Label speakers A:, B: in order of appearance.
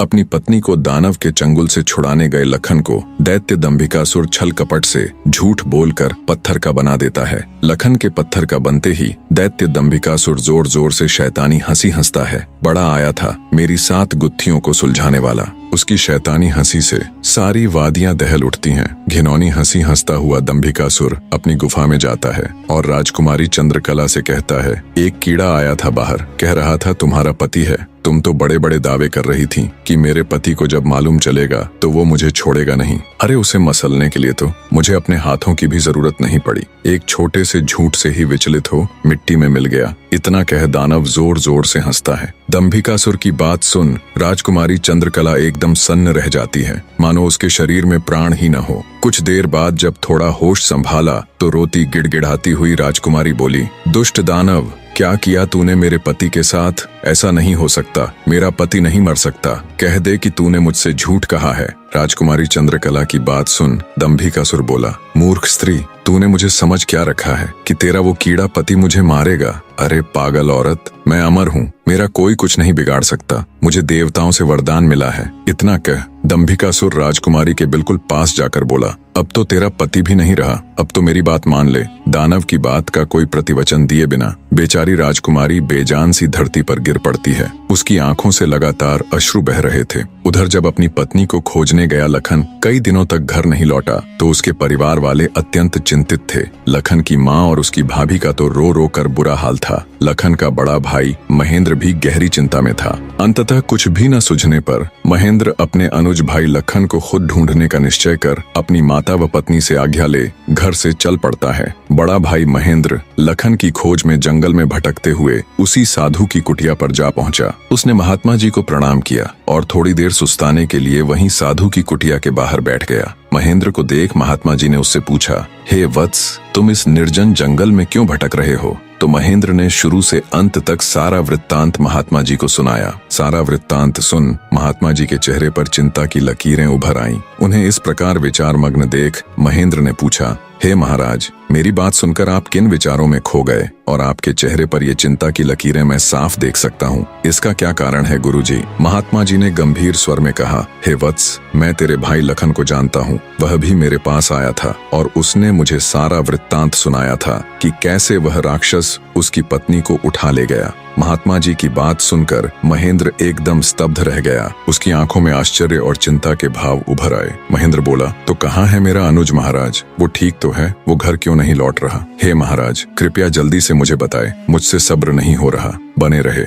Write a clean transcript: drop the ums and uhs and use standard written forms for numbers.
A: अपनी पत्नी को दानव के चंगुल से छुड़ाने गए लखन को दैत्य दंभिकासुर छल कपट से झूठ बोलकर पत्थर का बना देता है। लखन के पत्थर का बनते ही दैत्य दंभिकासुर जोर जोर से शैतानी हंसी हंसता है। बड़ा आया था मेरी 7 गुत्थियों को सुलझाने वाला। उसकी शैतानी हंसी से सारी वादियां दहल उठती हैं। घिनौनी हंसी हंसता हुआ दंभिकासुर अपनी गुफा में जाता है और राजकुमारी चंद्रकला से कहता है, एक कीड़ा आया था बाहर, कह रहा था तुम्हारा पति है। तुम तो बड़े बड़े दावे कर रही थी कि मेरे पति को जब मालूम चलेगा तो वो मुझे छोड़ेगा नहीं। अरे उसे मसलने के लिए तो मुझे अपने हाथों की भी जरूरत नहीं पड़ी। एक छोटे से झूठ से ही विचलित हो मिट्टी में मिल गया। इतना कह दानव जोर जोर से हंसता है। दंभिकासुर की बात सुन राजकुमारी चंद्रकला एकदम सन्न रह जाती है, मानो उसके शरीर में प्राण ही न हो। कुछ देर बाद जब थोड़ा होश संभाला तो रोती गिड़गिड़ाती हुई राजकुमारी बोली, दुष्ट दानव, क्या किया तूने मेरे पति के साथ? ऐसा नहीं हो सकता, मेरा पति नहीं मर सकता। कह दे कि तूने मुझसे झूठ कहा है। राजकुमारी चंद्रकला की बात सुन दंभिकासुर बोला, मूर्ख स्त्री, तूने मुझे समझ क्या रखा है कि तेरा वो कीड़ा पति मुझे मारेगा? अरे पागल औरत, मैं अमर हूँ, मेरा कोई कुछ नहीं बिगाड़ सकता। मुझे देवताओं से वरदान मिला है। इतना कह दंभिकासुर राजकुमारी के बिल्कुल पास जाकर बोला, अब तो तेरा पति भी नहीं रहा, अब तो मेरी बात मान ले। दानव की बात का कोई प्रतिवचन दिए बिना बेचारी राजकुमारी बेजान सी धरती पर गिर पड़ती है। उसकी आंखों से लगातार अश्रु बह रहे थे। उधर जब अपनी पत्नी को खोजने गया लखन कई दिनों तक घर नहीं लौटा तो उसके परिवार वाले अत्यंत चिंतित थे। लखन की माँ और उसकी भाभी का तो रो रो कर बुरा हाल था। लखन का बड़ा भाई महेंद्र भी गहरी चिंता में था। अंततः कुछ भी न सूझने पर महेंद्र अपने अनुज भाई लखन को खुद ढूंढने का निश्चय कर अपनी माता व पत्नी से आज्ञा ले घर से चल पड़ता है। बड़ा भाई महेंद्र लखन की खोज में जंगल में भटकते हुए उसी साधु की कुटिया पर जा पहुंचा। उसने महात्मा जी को प्रणाम किया और थोड़ी देर सुस्ताने के लिए वहीं साधु की कुटिया के बाहर बैठ गया। महेंद्र को देख महात्मा जी ने उससे पूछा, हे वत्स, तुम इस निर्जन जंगल में क्यों भटक रहे हो? तो महेंद्र ने शुरू से अंत तक सारा वृत्तांत महात्मा जी को सुनाया। सारा वृत्तांत सुन महात्मा जी के चेहरे पर चिंता की लकीरें उभर आईं। उन्हें इस प्रकार विचार मग्न देख महेंद्र ने पूछा, हे महाराज, मेरी बात सुनकर आप किन विचारों में खो गए और आपके चेहरे पर ये चिंता की लकीरें मैं साफ देख सकता हूँ। इसका क्या कारण है गुरुजी? महात्मा जी ने गंभीर स्वर में कहा, हे वत्स, मैं तेरे भाई लखन को जानता हूँ। वह भी मेरे पास आया था और उसने मुझे सारा वृत्तांत सुनाया था कि कैसे वह राक्षस उसकी पत्नी को उठा ले गया। महात्मा जी की बात सुनकर महेंद्र एकदम स्तब्ध रह गया। उसकी आंखों में आश्चर्य और चिंता के भाव उभर आए। महेंद्र बोला, तो कहाँ है मेरा अनुज महाराज? वो ठीक तो है, वो घर क्यों नहीं लौट रहा? हे महाराज, कृपया जल्दी से मुझे बताए, मुझसे सब्र नहीं हो रहा, बने रहे।